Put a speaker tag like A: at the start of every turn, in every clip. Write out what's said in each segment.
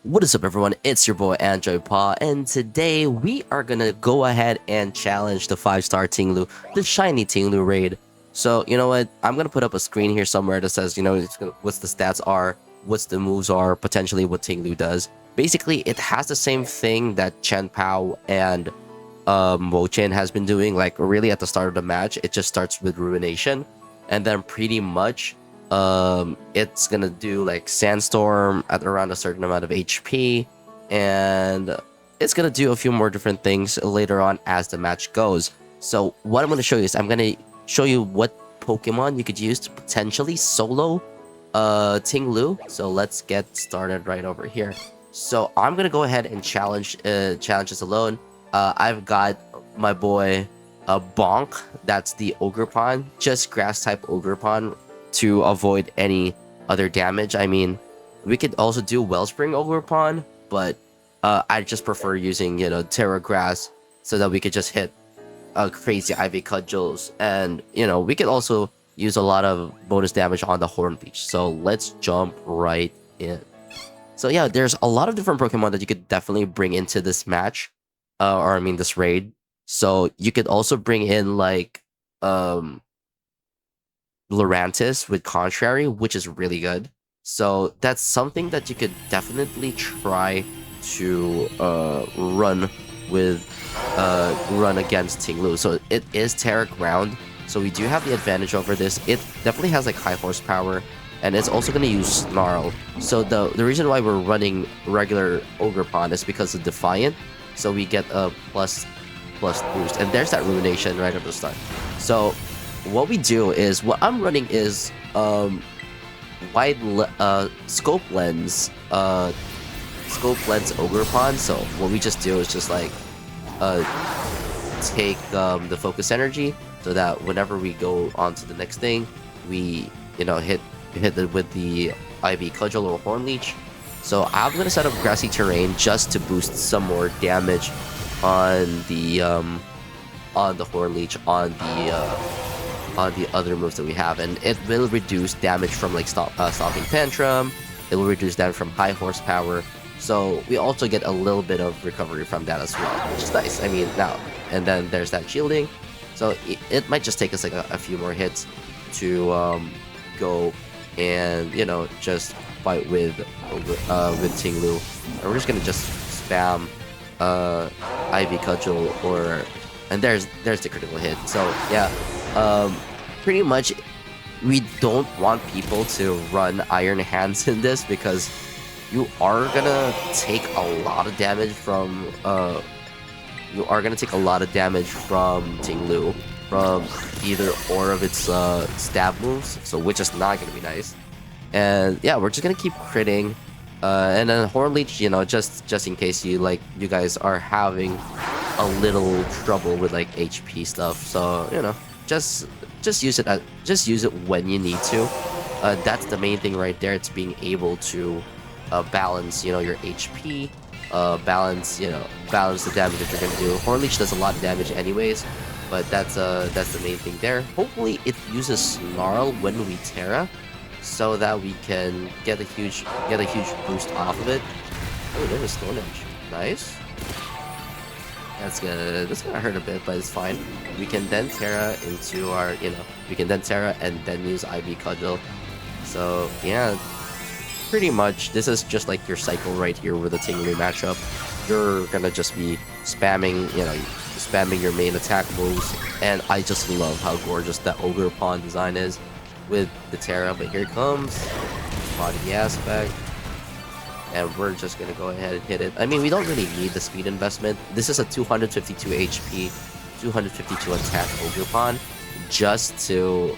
A: What is up, everyone? It's your boy AndroidPAW, and today we are gonna go ahead and challenge the 5-star Ting-Lu, the shiny Ting-Lu raid. So, you know what? I'm gonna put up a screen here somewhere that says, what's the stats are, what's the moves are, potentially what Ting-Lu does. Basically, it has the same thing that Chen-Pao and wo-chien has been doing. Like, really at the start of the match, it just starts with Ruination, and then pretty much it's gonna do like Sandstorm at around a certain amount of HP, and it's gonna do a few more different things later on as the match goes. So what I'm gonna show you is I'm gonna show you what Pokemon you could use to potentially solo Ting-Lu. So let's get started right over here. So I'm gonna go ahead and challenge this alone. I've got my boy Bonk, that's the Ogerpon, just grass type Ogerpon, to avoid any other damage. I mean, we could also do Wellspring Ogerpon, but I just prefer using, Tera Grass, so that we could just hit crazy Ivy Cudgels, and, we could also use a lot of bonus damage on the Horn Leech. So let's jump right in. So yeah, there's a lot of different Pokemon that you could definitely bring into this match, or I mean this raid. So you could also bring in like Lurantis with Contrary, which is really good. So that's something that you could definitely try to run against Ting-Lu. So it is Tera ground, so we do have the advantage over this. It definitely has like high horsepower, and it's also going to use Snarl. So the reason why we're running regular Ogerpon is because of Defiant, so we get a plus boost, and there's that Ruination right at the start. So what we do is, what I'm running is scope lens Ogerpon. So what we just do is just like take the focus energy, so that whenever we go on to the next thing, we hit it with the IV Cudgel or Horn Leech. So I'm gonna set up Grassy Terrain just to boost some more damage on the Horn Leech, on the other moves that we have, and it will reduce damage from like Stomping Tantrum. It will reduce damage from high horsepower, so we also get a little bit of recovery from that as well, which is nice. I mean, now and then there's that shielding, so it might just take us like a few more hits to go and just fight with Ting-Lu, and we're just gonna just spam Ivy Cudgel, and there's the critical hit. So yeah, pretty much we don't want people to run Iron Hands in this, because you are gonna take a lot of damage from Ting-Lu from either or of its stab moves, so which is not gonna be nice. And yeah, we're just gonna keep critting, and then Horn Leech, just in case you guys are having a little trouble with like HP stuff, so just use it when you need to. That's the main thing right there. It's being able to balance your HP, balance the damage that you're gonna do. Horn Leech does a lot of damage anyways, but that's the main thing there. Hopefully it uses Snarl when we Tera, so that we can get a huge boost off of it. Oh, there's a Stone Edge. Nice. That's gonna hurt a bit, but it's fine. We can then Tera into our, we can then Tera and then use IV Cudgel. So yeah, pretty much this is just like your cycle right here with the Ting-Lu matchup. You're gonna just be spamming, spamming your main attack moves, and I just love how gorgeous that Ogerpon design is with the Tera. But here it comes, body aspect, and we're just gonna go ahead and hit it. I mean, we don't really need the speed investment. This is a 252 HP, 252 attack Ogerpon, just to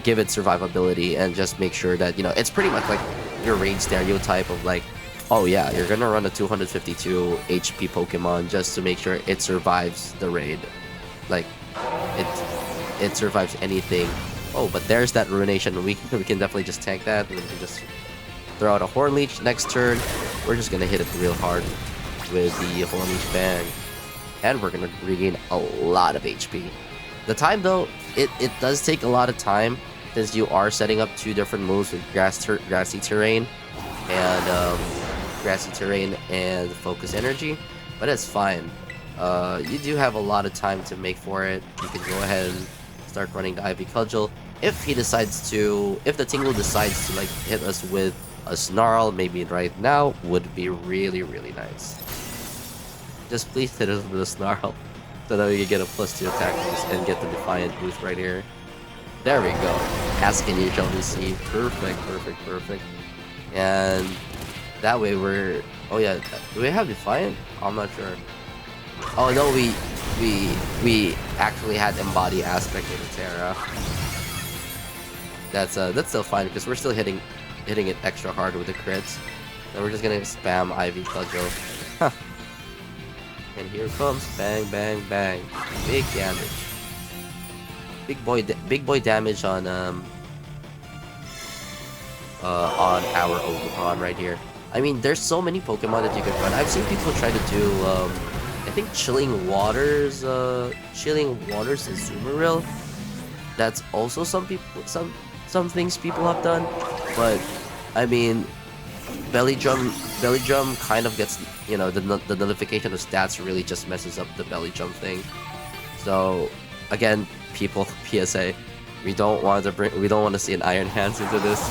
A: give it survivability and just make sure that it's pretty much like your raid stereotype of like, oh yeah, you're gonna run a 252 HP Pokemon just to make sure it survives the raid, like it survives anything. Oh, but there's that Ruination. We can definitely just tank that, and we can just throw out a Horn Leech next turn. We're just gonna hit it real hard with the Horn Leech Bang, and we're gonna regain a lot of HP. The time though, it does take a lot of time, since you are setting up two different moves with Grassy Terrain, and Grassy Terrain and Focus Energy, but it's fine. You do have a lot of time to make for it. You can go ahead and start running the Ivy Cudgel. If the Ting-Lu decides to like hit us with a Snarl, maybe right now, would be really, really nice. Just please hit us with a Snarl, so that we can get a +2 attack boost and get the Defiant boost right here. There we go. Ask and you shall receive. Perfect, perfect, perfect. And that way we're... Oh yeah, do we have Defiant? I'm not sure. Oh no, we actually had Embody Aspect in the Tera. That's still fine because we're still hitting it extra hard with the crits. And we're just gonna spam Ivy Cudgel. And here comes bang, bang, bang. Big damage. Big boy damage on our Ogerpon right here. I mean, there's so many Pokemon that you can run. I've seen people try to do I think Chilling Waters and Zoomeril. That's also some things people have done, but I mean, Belly Drum kind of gets, you know, the notification of stats really just messes up the Belly Drum thing. So again, people, PSA, we don't want to see an Iron Hands into this,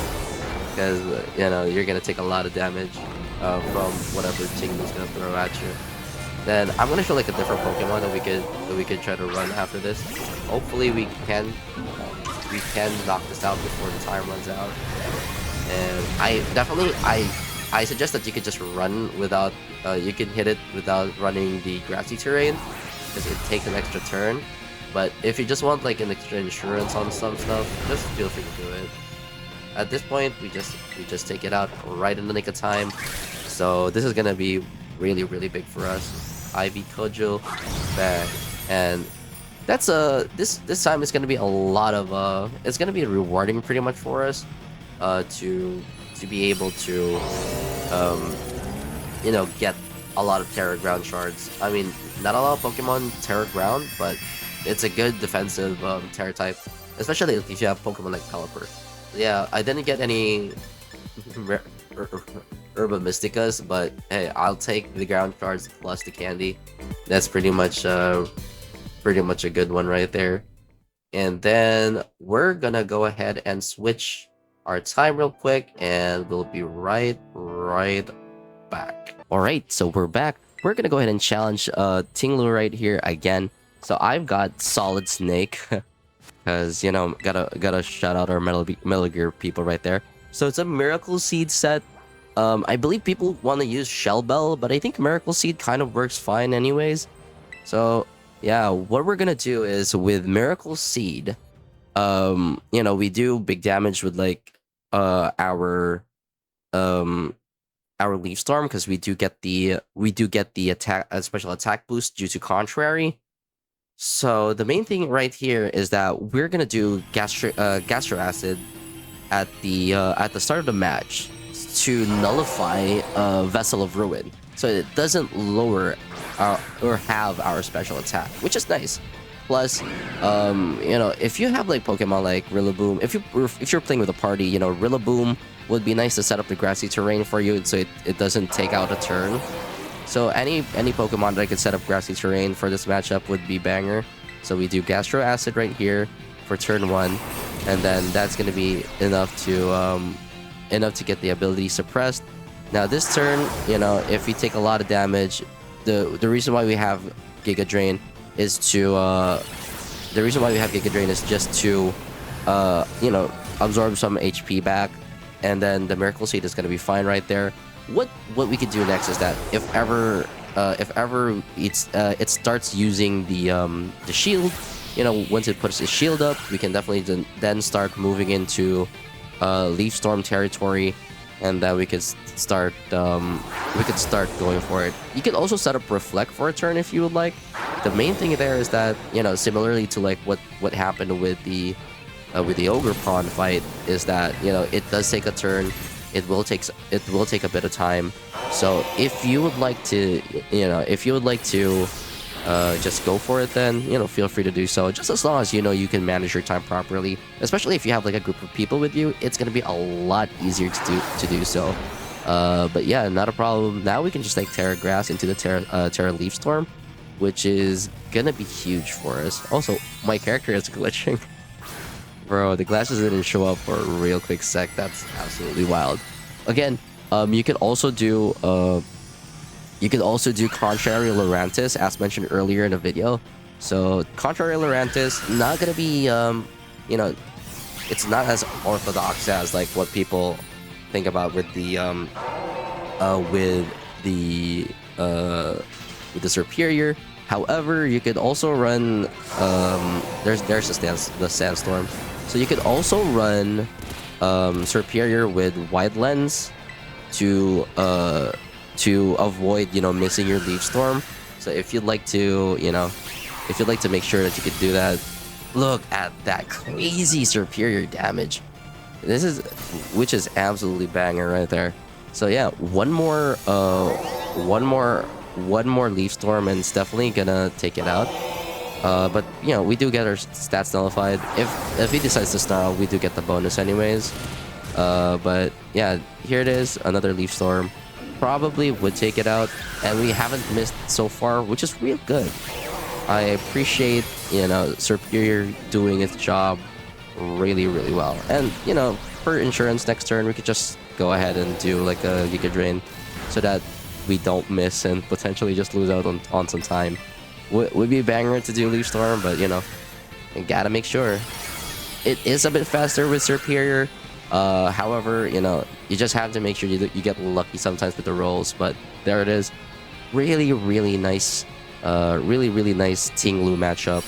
A: because you know you're gonna take a lot of damage from whatever Ting-Lu's gonna throw at you. Then I'm gonna show like a different Pokemon that we could try to run after this. Hopefully we can knock this out before the time runs out. And I suggest that you could just run without you can hit it without running the Grassy Terrain, because it takes an extra turn. But if you just want like an extra insurance on some stuff, just feel free to do it. At this point, we just take it out right in the nick of time. So this is gonna be really, really big for us. Ivy Cudgel, bang, and that's this time it's gonna be a lot of it's gonna be rewarding pretty much for us to be able to you know, get a lot of Tera Ground shards. I mean, not a lot of Pokemon Tera Ground, but it's a good defensive Tera type, especially if you have Pokemon like Pelipper. Yeah, I didn't get any Herba Mysticas, but hey, I'll take the ground shards plus the candy. That's pretty much a good one right there. And then we're gonna go ahead and switch our time real quick, and we'll be right back. All right, so we're back. We're gonna go ahead and challenge Ting-Lu right here again. So I've got Solid Snake, because you know, gotta shout out our Metal Gear people right there. So it's a Miracle Seed set. I believe people want to use Shell Bell, but I think Miracle Seed kind of works fine anyways. So yeah, what we're gonna do is with Miracle Seed, you know, we do big damage with like our Leaf Storm, because we do get the attack special attack boost due to Contrary. So the main thing right here is that we're gonna do Gastro Acid at the start of the match to nullify Vessel of Ruin, so it doesn't lower or have our special attack, which is nice. Plus, you know, if you have like Pokemon like Rillaboom, if you're playing with a party, you know, Rillaboom would be nice to set up the Grassy Terrain for you, so it doesn't take out a turn. So any Pokemon that could set up Grassy Terrain for this matchup would be banger. So we do Gastro Acid right here for turn 1, and then that's gonna be enough to get the ability suppressed. Now this turn, you know, if we take a lot of damage, the reason why we have Giga Drain is just to you know, absorb some HP back, and then the Miracle Seed is gonna be fine right there. What we could do next is that if ever it starts using the shield, you know, once it puts its shield up, we can definitely then start moving into Leaf Storm territory, and then we could start going for it. You can also set up Reflect for a turn if you would like. The main thing there is that, you know, similarly to like what happened with the Ogerpon fight, is that, you know, it does take a turn. It will take a bit of time. So if you would like to, you know, just go for it, then, you know, feel free to do so. Just as long as you know you can manage your time properly, especially if you have like a group of people with you, it's gonna be a lot easier to do so. But yeah, not a problem. Now we can just like Tera Grass into the Tera Leaf Storm, which is gonna be huge for us. Also, my character is glitching. Bro, the glasses didn't show up for a real quick sec. That's absolutely wild. Again, you could also do Contrary Lurantis, as mentioned earlier in the video. So Contrary Lurantis, not gonna be you know, it's not as orthodox as like what people think about with the Serperior. However, you could also run there's the Sandstorm. So you could also run Serperior with Wide Lens to avoid, you know, missing your Leech Storm. So if you'd like to, you know, if you'd like to make sure that you could do that, look at that crazy Serperior damage. Which is absolutely banger right there. So yeah, one more Leaf Storm and it's definitely gonna take it out. But you know, we do get our stats nullified. If he decides to snarl, we do get the bonus anyways. But yeah, here it is, another Leaf Storm. Probably would take it out, and we haven't missed so far, which is real good. I appreciate, you know, Serperior doing its job really well. And you know, for insurance next turn, we could just go ahead and do like a Giga Drain, so that we don't miss and potentially just lose out on some time. Would be a banger to do Leaf Storm, but you know, you gotta make sure. It is a bit faster with Serperior. However, you know, you just have to make sure you get lucky sometimes with the rolls. But there it is, really nice, really nice Ting-Lu matchup.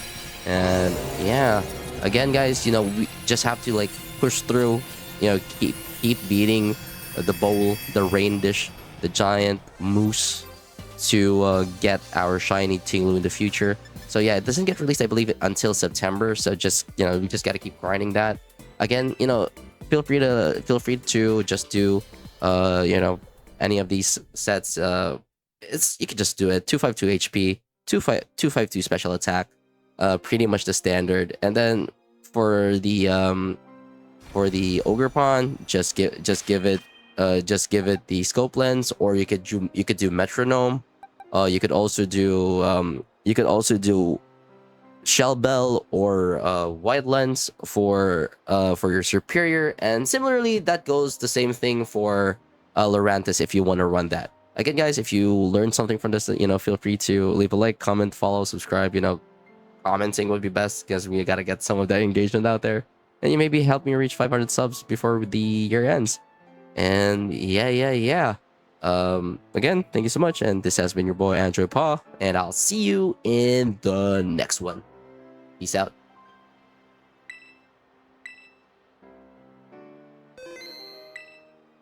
A: And yeah, again, guys, you know, we just have to like push through. You know, keep beating the bowl, the rain dish, the giant moose to get our shiny Ting-Lu in the future. So yeah, it doesn't get released, I believe, until September. So just, you know, we just got to keep grinding that. Again, you know, feel free to just do you know, any of these sets. You could just do it 252 HP, 252 special attack, pretty much the standard. And then for the Ogerpon, just give it the scope lens, or you could do metronome. You could also do shell bell or wide lens for your Serperior, and similarly that goes the same thing for Lurantis if you want to run that. Again, guys, if you learned something from this, you know, feel free to leave a like, comment, follow, subscribe. You know, commenting would be best because we gotta get some of that engagement out there, and you maybe help me reach 500 subs before the year ends. And yeah. Again, thank you so much, and this has been your boy AndroidPAW, and I'll see you in the next one. Peace out.